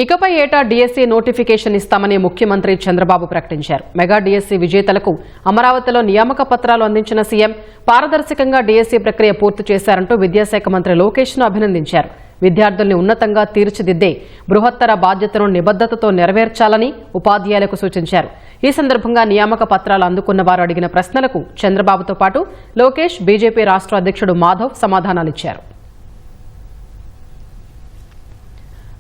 ఇకపై ఏటా DSC notification ఇస్తామని ముఖ్యమంత్రి చంద్రబాబు ప్రకటించారు. మెగా డిఎస్సీ విజేతలకు అమరావతిలో నియామక పత్రాలు అందించిన సీఎం పారదర్శకంగా డిఎస్సీ ప్రక్రియ పూర్తి చేశారంటూ విద్యాశాఖ మంత్రి లోకేష్ ను అభినందించారు. విద్యార్థుల్ని ఉన్నతంగా తీర్చిదిద్దే బృహత్తర బాధ్యతను నిబద్దతతో నెరవేర్చాలని ఉపాధ్యాయులకు సూచించారు. ఈ సందర్భంగా నియామక పత్రాలు అందుకున్న వారు అడిగిన ప్రశ్నలకు చంద్రబాబుతో పాటు లోకేష్, బీజేపీ రాష్ట్ర అధ్యక్షుడు మాధవ్ సమాధానాలిచ్చారు.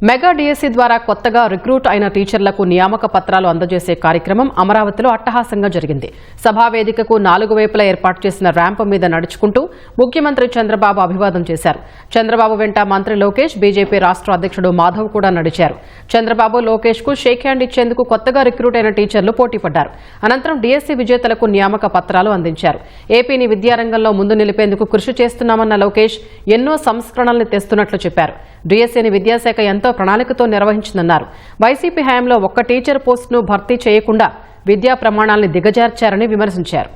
మెగా డిఎస్సీ ద్వారా కొత్తగా రిక్రూట్ అయిన టీచర్లకు నియామక పత్రాలు అందజేసే కార్యక్రమం అమరావతిలో అట్టహాసంగా జరిగింది. సభావేదికకు 4 వైపులా ఏర్పాటు చేసిన ర్యాంపు మీద నడుచుకుంటూ ముఖ్యమంత్రి చంద్రబాబు అభివాదం చేశారు. చంద్రబాబు వెంట మంత్రి లోకేష్, బీజేపీ రాష్ట్ర అధ్యక్షుడు మాధవ్ కూడా నడిచారు. చంద్రబాబు, లోకేష్ కు షేక్ హ్యాండ్ ఇచ్చేందుకు కొత్తగా రిక్రూట్ అయిన టీచర్లు పోటీపడ్డారు. అనంతరం డిఎస్సీ విజేతలకు నియామక పత్రాలు అందించారు. ఏపీని విద్యారంగంలో ముందు నిలిపేందుకు కృషి చేస్తున్నామన్న లోకేష్ ఎన్నో సంస్కరణల్ని తెస్తున్నట్లు చెప్పారు. డిఎస్సీని విద్యాశాఖ ఎంతో ప్రణాళికతో నిర్వహించిందన్నారు. వైసీపీ హయాంలో ఒక్క టీచర్ పోస్టును భర్తీ చేయకుండా విద్యా ప్రమాణాలను దిగజార్చారని విమర్శించారు.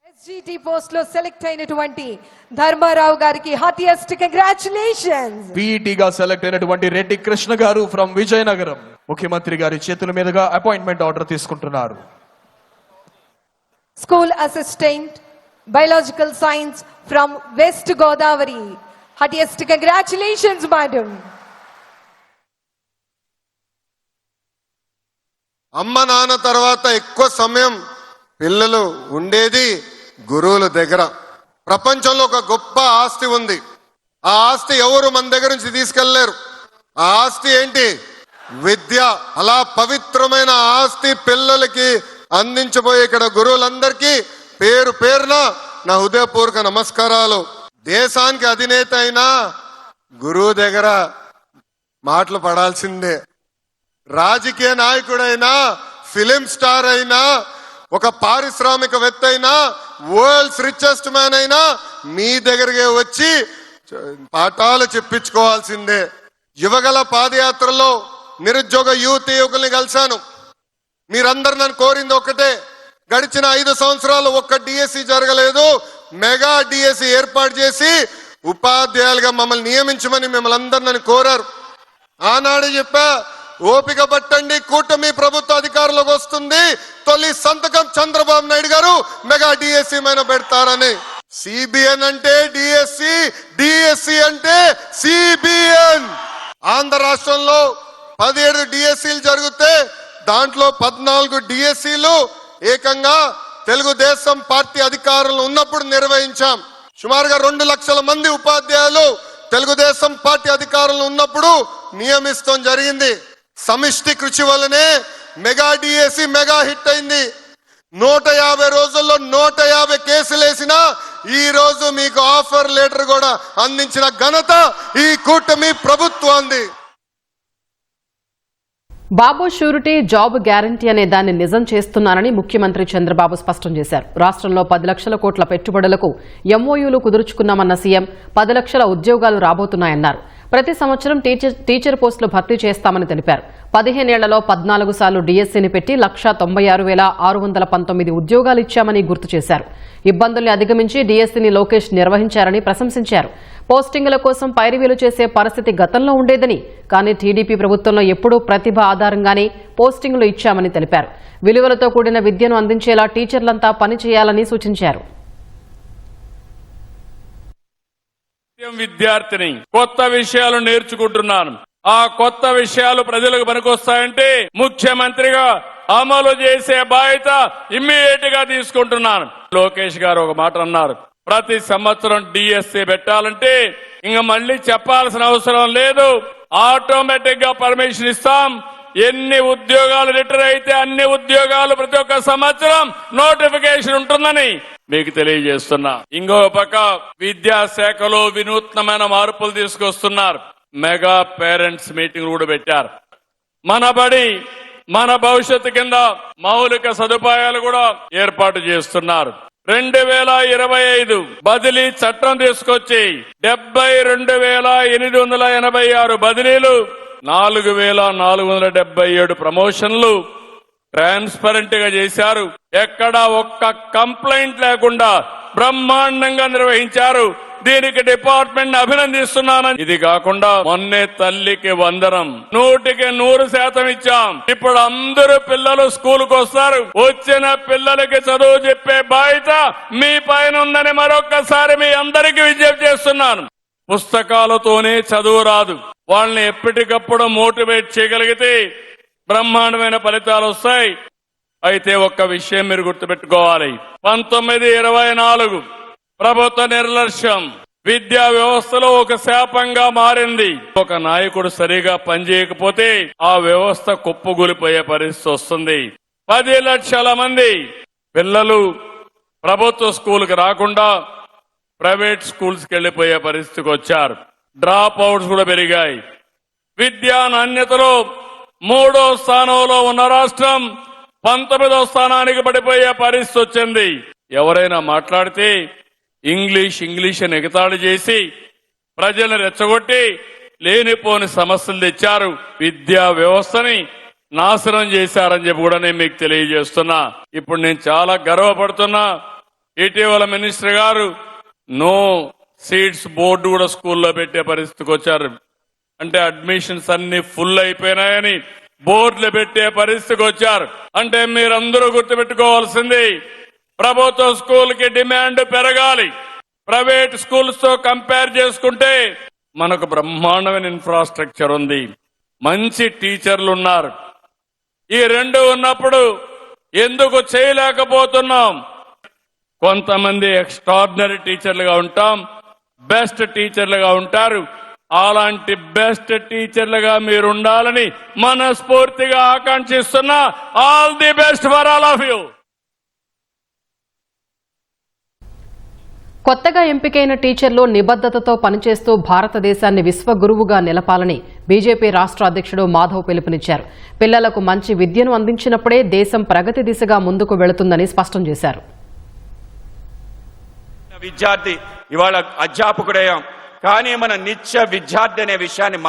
ఎస్జిటి పోస్ట్ లో సెలెక్ట్ అయినటువంటి ధర్మారావు గారికి హార్టియెస్ట్ కంగ్రాచులేషన్స్. పీఈటీ గా సెలెక్ట్ అయినటువంటి రెడ్డి కృష్ణ గారు ఫ్రమ్ విజయనగరం ముఖ్యమంత్రి గారి చేతుల మీదుగా అపాయింట్మెంట్ ఆర్డర్ తీసుకుంటున్నారు. School assistant biological science from west Godavari, heartiest congratulations madam. అమ్మ నాన్న తర్వాత ఎక్కువ సమయం పిల్లలు ఉండేది గురువుల దగ్గర. ప్రపంచంలో ఒక గొప్ప ఆస్తి ఉంది. ఆ ఆస్తి ఎవరు మన దగ్గర నుంచి తీసుకెళ్లేరు. ఆ ఆస్తి ఏంటి? విద్య. అలా పవిత్రమైన ఆస్తి పిల్లలకి అందించబోయే ఇక్కడ గురువులందరికీ పేరు పేరున నా హృదయపూర్వక నమస్కారాలు. దేశానికి అధినేత అయినా గురువు దగ్గర మాటలు పడాల్సిందే. రాజకీయ నాయకుడైనా, ఫిలిం స్టార్ అయినా, ఒక పారిశ్రామికవేత్త అయినా, వరల్డ్స్ రిచెస్ట్ మ్యాన్ అయినా మీ దగ్గరకే వచ్చి పాఠాలు చెప్పించుకోవాల్సిందే. యువగల పాదయాత్రలో నిరుద్యోగ యువకుల్ని కలిశాను. మీరందరూ నన్ను కోరింది ఒకటే, గడిచిన 5 సంవత్సరాలు ఒక్క డిఎస్సి జరగలేదు. మెగా డిఎస్సి ఏర్పాటు చేసి ఉపాధ్యాయులుగా మమ్మల్ని నియమించమని మిమ్మల్ని అందరూ నన్ను కోరారు. ఆనాడు చెప్పా, ఓపిక పట్టండి, కూటమి ప్రభుత్వ అధికారంలోకి వస్తుంది, తొలి సంతకం చంద్రబాబు నాయుడు గారు మెగా డిఎస్సి మీద పెడతారని. సిబిఎన్ అంటే డిఎస్సి, డిఎస్సి అంటే సిబిఎన్. ఆంధ్ర రాష్ట్రంలో 17 డిఎస్సీలు జరిగితే దాంట్లో 14 డిఎస్సీలు ఏకంగా తెలుగుదేశం పార్టీ అధికారంలో ఉన్నప్పుడు నిర్వహించాం. సుమారుగా 2 లక్షల మంది ఉపాధ్యాయులు తెలుగుదేశం పార్టీ అధికారంలో ఉన్నప్పుడు నియమిస్తాం జరిగింది. సమిష్టి కృషి వల్లనే మెగా డిఎస్సి మెగా హిట్ అయింది. 150 రోజుల్లో 150 కేసులు వేసినా ఈ రోజు మీకు ఆఫర్ లెటర్ కూడా అందించిన ఘనత ఈ కూటమి ప్రభుత్వాన్ని. బాబు షూరిటీ, జాబ్ గ్యారంటీ అనే దాన్ని నిజం చేస్తున్నానని ముఖ్యమంత్రి చంద్రబాబు స్పష్టం చేశారు. రాష్ట్రంలో 10 లక్షల కోట్ల పెట్టుబడులకు ఎంఓయూలు కుదుర్చుకున్నామన్న సీఎం 10 లక్షల ఉద్యోగాలు రాబోతున్నాయన్నారు. ప్రతి సంవత్సరం టీచర్ పోస్టులు భర్తీ చేస్తామని తెలిపారు. 15 ఏళ్లలో 14 సార్లు డిఎస్సీని పెట్టి 196,619 ఉద్యోగాలు ఇచ్చామని గుర్తు చేశారు. ఇబ్బందుల్ని అధిగమించి డిఎస్సీని లోకేష్ నిర్వహించారని ప్రశంసించారు. పోస్టింగుల కోసం పైరవీలు చేసే పరిస్థితి గతంలో ఉండేదని, కానీ టీడీపీ ప్రభుత్వంలో ఎప్పుడూ ప్రతిభ ఆధారంగానే పోస్టింగులు ఇచ్చామని తెలిపారు. విలువలతో కూడిన విద్యను అందించేలా టీచర్లంతా పనిచేయాలని సూచించారు. విద్యార్థిని కొత్త విషయాలు నేర్చుకుంటున్నాను. ఆ కొత్త విషయాలు ప్రజలకు పనికొస్తాయంటే ముఖ్యమంత్రిగా అమలు చేసే బాధ్యత ఇమ్మీడియట్ గా తీసుకుంటున్నాను. లోకేష్ గారు ఒక మాట అన్నారు, ప్రతి సంవత్సరం డిఎస్సీ పెట్టాలంటే ఇంకా మళ్ళీ చెప్పాల్సిన అవసరం లేదు, ఆటోమేటిక్ గా పర్మిషన్ ఇస్తాం. ఎన్ని ఉద్యోగాలు రిటైర్ అయితే అన్ని ఉద్యోగాలు ప్రతి ఒక్క సంవత్సరం నోటిఫికేషన్ ఉంటుందని మీకు తెలియజేస్తున్నా. ఇంకో పక్క విద్యాశాఖలో వినూత్నమైన మార్పులు తీసుకొస్తున్నారు. మెగా పేరెంట్స్ మీటింగ్ కూడా పెట్టారు. మన బడి మన భవిష్యత్తు కింద మౌలిక సదుపాయాలు కూడా ఏర్పాటు చేస్తున్నారు. 2025 బదిలీ చట్టం తీసుకొచ్చి 72,886 బదిలీలు, 4,477 ప్రమోషన్లు ట్రాన్స్పరెంట్ గా చేశారు. ఎక్కడ ఒక్క కంప్లైంట్ లేకుండా బ్రహ్మాండంగా నిర్వహించారు. దీనికి డిపార్ట్మెంట్ అభినందిస్తున్నానని. ఇది కాకుండా మొన్నే తల్లికి వందనం 100% ఇచ్చాం. ఇప్పుడు అందరూ పిల్లలు స్కూలుకు వస్తారు. వచ్చిన పిల్లలకి చదువు చెప్పే బాధ్యత మీ పైన ఉందని మరొక్కసారి మీ అందరికీ విజ్ఞప్తి చేస్తున్నాను. పుస్తకాలతోనే చదువు రాదు. వాళ్ళని ఎప్పటికప్పుడు మోటివేట్ చేయగలిగితే బ్రహ్మాండమైన ఫలితాలు వస్తాయి. అయితే ఒక్క విషయం మీరు గుర్తుపెట్టుకోవాలి. 1924 ప్రభుత్వ నిర్లక్ష్యం విద్యా వ్యవస్థలో ఒక శాపంగా మారింది. ఒక నాయకుడు సరిగా పనిచేయకపోతే ఆ వ్యవస్థ కుప్పగూలిపోయే పరిస్థితి వస్తుంది. 10 లక్షల మంది పిల్లలు ప్రభుత్వ స్కూల్కి రాకుండా ప్రైవేట్ స్కూల్స్ కి వెళ్లిపోయే పరిస్థితికి వచ్చారు. డ్రాప్ అవుట్స్ కూడా పెరిగాయి. విద్యా నాణ్యతలో 3వ స్థానంలో ఉన్న రాష్ట్రం 19వ స్థానానికి పడిపోయే పరిస్థితి వచ్చింది. ఎవరైనా మాట్లాడితే ఇంగ్లీష్ అని ఎగతాళి చేసి ప్రజలను రెచ్చగొట్టి లేనిపోని సమస్యలు తెచ్చారు. విద్యా వ్యవస్థని నాశనం చేశారని చెప్పి కూడా నేను మీకు తెలియజేస్తున్నా. ఇప్పుడు నేను చాలా గర్వపడుతున్నా. ఇటీవల మినిస్టర్ గారు నో సీట్స్ బోర్డు కూడా స్కూల్లో పెట్టే పరిస్థితికి వచ్చారు. అంటే అడ్మిషన్స్ అన్ని ఫుల్ అయిపోయినాయని బోర్డులు పెట్టే పరిస్థితికి వచ్చారు. అంటే మీరందరూ గుర్తుపెట్టుకోవాల్సింది, ప్రభుత్వ స్కూల్ కి డిమాండ్ పెరగాలి. ప్రైవేట్ స్కూల్స్ తో కంపేర్ చేసుకుంటే మనకు బ్రహ్మాండమైన ఇన్ఫ్రాస్ట్రక్చర్ ఉంది, మంచి టీచర్లు ఉన్నారు. ఈ రెండు ఉన్నప్పుడు ఎందుకు చేయలేకపోతున్నాం? కొంతమంది ఎక్స్ట్రాడినరీ టీచర్లుగా ఉంటాం, బెస్ట్ టీచర్లుగా ఉంటారు. అలాంటి బెస్ట్ టీచర్లుగా మీరు ఉండాలని మనస్ఫూర్తిగా ఆకాంక్షిస్తున్నా. All the best for all of you. కొత్తగా ఎంపికైన టీచర్లు నిబద్దతతో పనిచేస్తూ భారతదేశాన్ని విశ్వగురువుగా నిలపాలని బీజేపీ రాష్ట్ర అధ్యక్షుడు మాధవ్ పిలుపునిచ్చారు. పిల్లలకు మంచి విద్యను అందించినప్పుడే దేశం ప్రగతి దిశగా ముందుకు వెళుతుందని స్పష్టం చేశారు. విద్యార్థి ఇవాళ అధ్యాపకుడయ్యాం, కానీ మన నిత్య విద్యార్థి అనే విషయాన్ని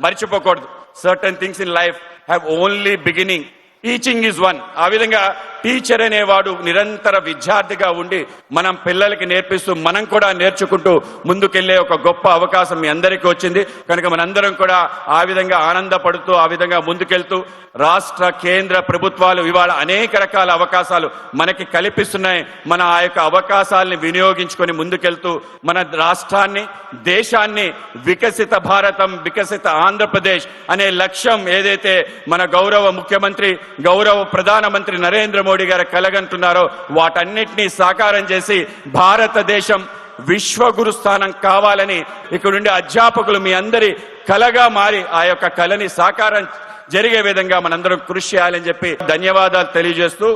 మర్చిపోకూడదు. Certain things in life have only beginning. Teaching is one. ఆ విధంగా టీచర్ అనేవాడు నిరంతర విద్యార్థిగా ఉండి మనం పిల్లలకి నేర్పిస్తూ మనం కూడా నేర్చుకుంటూ ముందుకెళ్లే ఒక గొప్ప అవకాశం మీ అందరికీ వచ్చింది. కనుక మనందరం కూడా ఆ విధంగా ఆనందపడుతూ ఆ విధంగా ముందుకెళ్తూ రాష్ట్ర కేంద్ర ప్రభుత్వాలు ఇవాళ అనేక రకాల అవకాశాలు మనకి కల్పిస్తున్నాయి. మన ఆ యొక్క అవకాశాలని వినియోగించుకొని ముందుకెళ్తూ మన రాష్ట్రాన్ని, దేశాన్ని వికసిత భారతం, వికసిత ఆంధ్రప్రదేశ్ అనే లక్ష్యం ఏదైతే మన గౌరవ ముఖ్యమంత్రి, గౌరవ ప్రధానమంత్రి నరేంద్ర మోడీ గారు కలగంటున్నారో వాటన్నిటినీ సాకారం చేసి భారతదేశం విశ్వగురు స్థానం కావాలని ఇక్కడుండే అధ్యాపకులు మీ అందరి కలగా మారి ఆ యొక్క కళని సాకారం జరిగే విధంగా మనందరం కృషి చేయాలని చెప్పి ధన్యవాదాలు తెలియజేస్తూ